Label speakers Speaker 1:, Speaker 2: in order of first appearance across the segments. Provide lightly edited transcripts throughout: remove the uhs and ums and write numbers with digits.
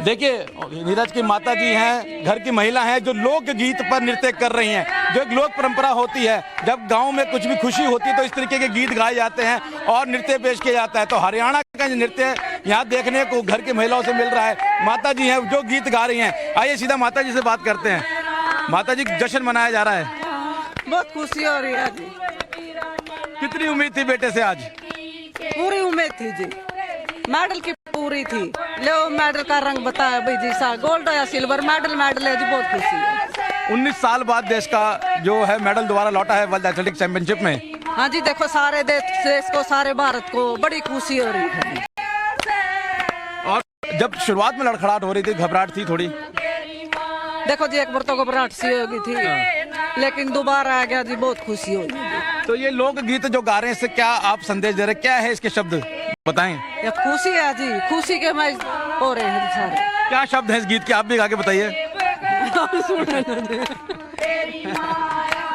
Speaker 1: देखिए नीरज की माता जी हैं, घर की महिला हैं जो लोकगीत पर नृत्य कर रही हैं। जो एक लोक परंपरा होती है, जब गांव में कुछ भी खुशी होती है तो इस तरीके के गीत गाए जाते हैं और नृत्य पेश किया जाता है। तो हरियाणा का नृत्य यहाँ देखने को घर की महिलाओं से मिल रहा है। माता जी हैं जो गीत गा रही हैं। आइए सीधा माता जी से बात करते हैं। माता जी, जश्न मनाया जा रहा है,
Speaker 2: बहुत खुशी हो रही है जी।
Speaker 1: कितनी उम्मीद थी बेटे से आज?
Speaker 2: पूरी उम्मीद थी जी, मेडल की पूरी थी। लो मेडल का रंग बताया भाई जी, सा गोल्ड या सिल्वर मेडल है जी, बहुत खुशी है।
Speaker 1: 19 साल बाद देश का जो है मेडल दोबारा लौटा है वर्ल्ड एथलेटिक्स चैंपियनशिप में।
Speaker 2: हाँ जी, देखो सारे देश को, सारे भारत को बड़ी खुशी हो रही है।
Speaker 1: और जब शुरुआत में लड़खड़ाहट हो रही थी, घबराहट थी थोड़ी?
Speaker 2: देखो जी, एक बार तो घबराहट सी हो गई थी, लेकिन दोबारा आ गया जी, बहुत खुशी हो गई।
Speaker 1: तो ये लोकगीत जो गा रहे हैं, इससे क्या आप संदेश दे रहे हैं? क्या है इसके शब्द बताएं?
Speaker 2: ये खुशी है जी, खुशी के मैं हो रहे हैं सारे।
Speaker 1: क्या शब्द है इस गीत के, आप भी गा के बताइए।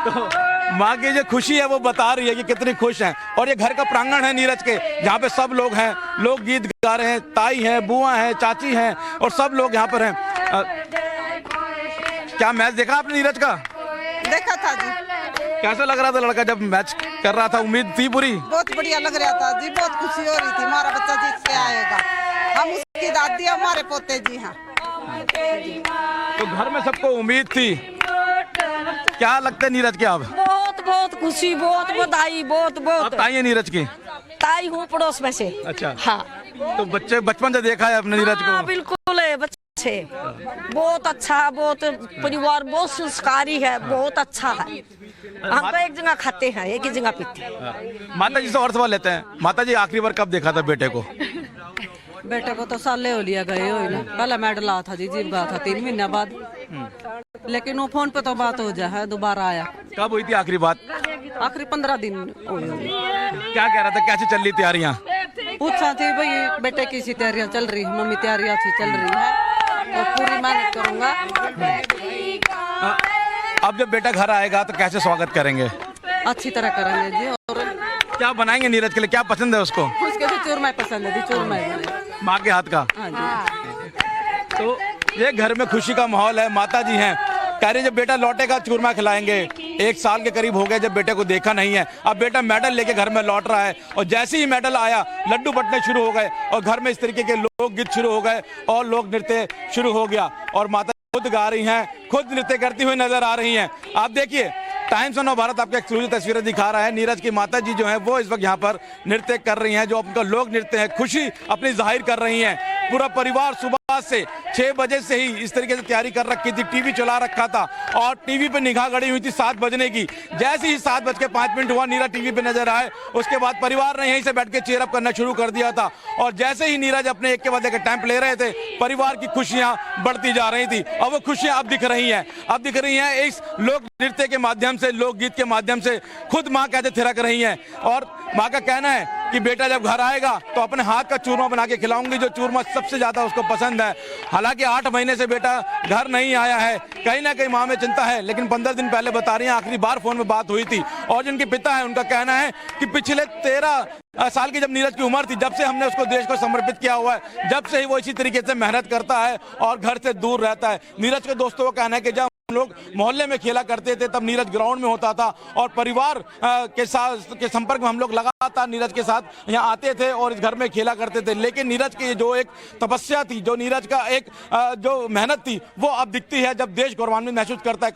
Speaker 1: तो माँ की जो खुशी है वो बता रही है कि कितनी खुश हैं। और ये घर का प्रांगण है नीरज के, जहाँ पे सब लोग हैं, लोग गीत गा रहे हैं। ताई हैं, बुआ हैं, चाची हैं और सब लोग यहाँ पर हैं। क्या मैच देखा आपने नीरज का?
Speaker 2: देखा था जी।
Speaker 1: कैसा लग रहा था लड़का जब मैच कर रहा था? उम्मीद थी पूरी?
Speaker 2: बहुत बढ़िया लग रहा था जी, बहुत खुशी हो रही थी, हमारा बच्चा जीत के आएगा। हम उसकी दादी, हमारे पोते जी हैं।
Speaker 1: तो घर में सबको उम्मीद थी। क्या लगता है नीरज के अब?
Speaker 3: बहुत बहुत खुशी, बहुत बधाई, बहुत बहुत।
Speaker 1: ताई है नीरज की?
Speaker 3: ताई हूँ पड़ोस में से।
Speaker 1: अच्छा,
Speaker 3: हाँ।
Speaker 1: तो बच्चे बचपन से देखा है अपने नीरज को?
Speaker 3: बिल्कुल है, बच्चे बहुत अच्छा, बहुत परिवार बहुत संस्कारी है, बहुत अच्छा है। हम तो एक जगह खाते हैं, एक ही जगह पीते हैं।
Speaker 1: माता जी से और सवाल लेते हैं। माता जी, आखिरी बार कब देखा था बेटे को?
Speaker 2: बेटे को तो साले हो लिया गए हो ना, पहला मेडल आया था जी, जीत गया था 3 महीने बाद। लेकिन वो फोन पे तो बात हो जाए, दोबारा आया।
Speaker 1: कब हुई थी आखिरी बात?
Speaker 2: आखिरी 15 दिन हुए।
Speaker 1: क्या कह रहा था, कैसे चल रही तैयारियां?
Speaker 2: पूछा थी भाई बेटे की सी तैयारियां चल रही है, मम्मी तैयारियां अच्छी चल रही है और पूरी मेहनत करूंगा।
Speaker 1: अब जब बेटा घर आएगा तो कैसे स्वागत करेंगे?
Speaker 2: अच्छी तरह करेंगे जी। और
Speaker 1: क्या बनाएंगे नीरज के लिए, क्या पसंद है उसको?
Speaker 2: उसके भी चूरमा पसंद है जी, चूरमा
Speaker 1: माँ के हाथ का।
Speaker 2: हाँ जी।
Speaker 1: तो ये घर में खुशी का माहौल है। माता जी हैं, कह रही जब बेटा लौटेगा चूरमा खिलाएंगे। 1 साल के करीब हो गए जब बेटे को देखा नहीं है। अब बेटा मेडल लेके घर में लौट रहा है और जैसे ही मेडल आया लड्डू बटने शुरू हो गए और घर में इस तरीके के लोकगीत शुरू हो गए और लोक नृत्य शुरू हो गया। और माता खुद गा रही हैं, खुद नृत्य करती हुई नजर आ रही हैं। आप देखिए, टाइम्स ऑफ नव भारत आपको एक्सक्लूसिव तस्वीरें दिखा रहा है। नीरज की माता जी जो है वो इस वक्त यहाँ पर नृत्य कर रही हैं, जो उनका लोक नृत्य है, खुशी अपनी जाहिर कर रही हैं। पूरा परिवार सुबह से 6 बजे से ही इस तरीके से तैयारी कर रखी थी, टीवी चला रखा था और टीवी पे निगाह गड़ी हुई थी 7 बजने की। जैसे ही 7:05 हुआ, नीरज टीवी पे नजर आए, उसके बाद परिवार ने यहीं से बैठ के चीयर अप करना शुरू कर दिया था। और जैसे ही नीरज अपने एक के बाद एक टैंप ले रहे थे, परिवार की खुशियां बढ़ती जा रही थी और वो खुशियां अब दिख रही हैं। अब दिख रही हैं इस लोक नृत्य के माध्यम से, लोकगीत के माध्यम से। खुद माँ कैसे थिरक रही हैं और माँ का कहना है कि बेटा जब घर आएगा तो अपने हाथ का चूरमा बना के खिलाऊंगी, जो चूरमा सबसे ज्यादा उसको पसंद है। हालांकि 8 महीने से बेटा घर नहीं आया है, कहीं ना कहीं माँ में चिंता है, लेकिन 15 दिन पहले बता रही हैं आखिरी बार फोन में बात हुई थी। और जिनके पिता है उनका कहना है कि पिछले 13 साल की जब नीरज की उम्र थी, जब से हमने उसको देश को समर्पित किया हुआ है, जब से ही वो इसी तरीके से मेहनत करता है और घर से दूर रहता है। नीरज के दोस्तों का कहना है कि जब हम लोग मोहल्ले में खेला करते थे तब नीरज ग्राउंड में होता था और परिवार के साथ के संपर्क में हम लोग लगातार नीरज के साथ यहाँ आते थे और इस घर में खेला करते थे। लेकिन नीरज की जो एक तपस्या थी, जो नीरज का एक जो मेहनत थी, वो अब दिखती है जब देश गौरवान्वित महसूस करता है।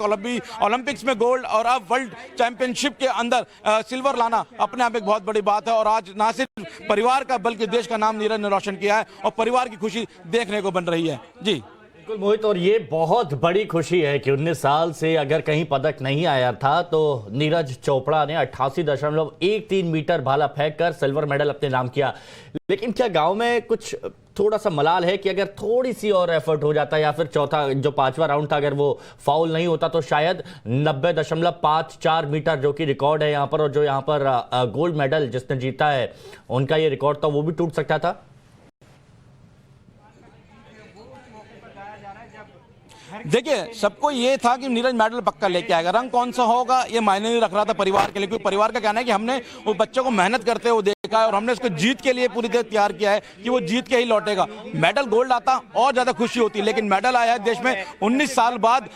Speaker 1: ओलंपिक्स में गोल्ड और अब वर्ल्ड चैंपियनशिप के अंदर सिल्वर लाना अपने आप एक बहुत बड़ी बात है। और आज ना सिर्फ परिवार का बल्कि देश का नाम नीरज ने रोशन किया है और परिवार की खुशी देखने को बन रही है। जी
Speaker 4: बिल्कुल मोहित, और ये बहुत बड़ी खुशी है कि 19 साल से अगर कहीं पदक नहीं आया था तो नीरज चोपड़ा ने 88.13 मीटर भाला फेंक कर सिल्वर मेडल अपने नाम किया। लेकिन क्या गांव में कुछ थोड़ा सा मलाल है कि अगर थोड़ी सी और एफर्ट हो जाता या फिर चौथा जो 5वां राउंड था अगर वो फाउल नहीं होता तो शायद 90.54 मीटर जो कि रिकॉर्ड है यहाँ पर, और जो यहाँ पर गोल्ड मेडल जिसने जीता है उनका ये रिकॉर्ड था, वो भी टूट सकता था।
Speaker 1: देखिए, सबको ये था कि नीरज मेडल पक्का लेके आएगा। रंग कौन सा होगा ये मायने नहीं रख रहा था परिवार के लिए, क्योंकि परिवार का कहना है कि हमने वो बच्चों को मेहनत करते हुए का है और हमने इसको जीत के लिए पूरी तरह तैयार किया है कि वो जीत के ही लौटेगा। मेडल गोल्ड आता और ज्यादा खुशी होती, लेकिन मेडल आया है देश में 19 साल बाद,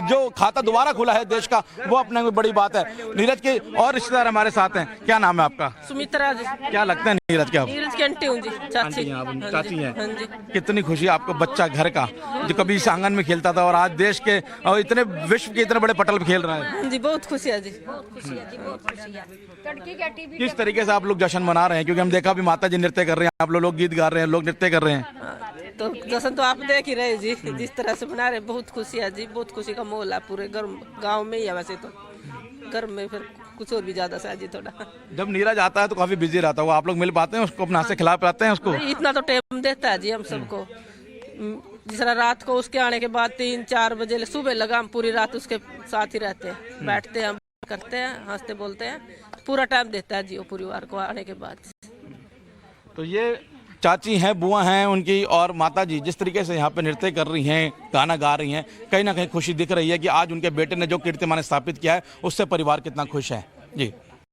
Speaker 1: जो खाता दोबारा खुला है देश का, वो अपने में बड़ी बात है। नीरज के और रिश्तेदार हमारे साथ हैं, क्या नाम है आपका?
Speaker 2: सुमित्रा जी।
Speaker 1: क्या लगता है नीरज के आप?
Speaker 2: नीरज की आंटी हूँ जी, चाची।
Speaker 1: चाची हैं।
Speaker 2: हाँ जी।
Speaker 1: कितनी खुशी आपको, बच्चा घर का जो कभी इस आंगन में खेलता था और आज देश के और इतने विश्व के इतने बड़े पटल पे खेल रहा है।
Speaker 2: हाँ जी, बहुत खुशी है जी।
Speaker 1: किस तरीके से आप लोग जश्न मना रहे हैं? क्योंकि हम देखा भी माता जी नृत्य कर रहे हैं, आप लोग गीत गा रहे हैं, लोग नृत्य कर रहे हैं।
Speaker 2: तो जश्न तो आप देख ही रहे जी, जिस तरह से मना रहे, बहुत खुशी है जी, बहुत खुशी का माहौल है पूरे गांव में ही है। वैसे तो घर में फिर कुछ और भी ज्यादा से जी थोड़ा।
Speaker 1: जब नीरज आता है तो काफी बिजी रहता है, आप लोग मिल पाते हैं उसको, अपना से खिला पाते हैं उसको?
Speaker 2: इतना तो टाइम देता है जी हम सबको। जिस तरह रात को उसके आने के बाद 3-4 बजे सुबह लगा, हम पूरी रात उसके साथ ही रहते हैं, बैठते हैं, करते हैं, हंसते बोलते हैं, पूरा टाइम देता है जी वो परिवार को आने के बाद।
Speaker 1: तो ये चाची हैं, बुआ हैं उनकी, और माता जी जिस तरीके से यहाँ पे नृत्य कर रही हैं, गाना गा रही हैं, कहीं ना कहीं खुशी दिख रही है कि आज उनके बेटे ने जो कीर्तिमान स्थापित किया है उससे परिवार कितना खुश है। जी।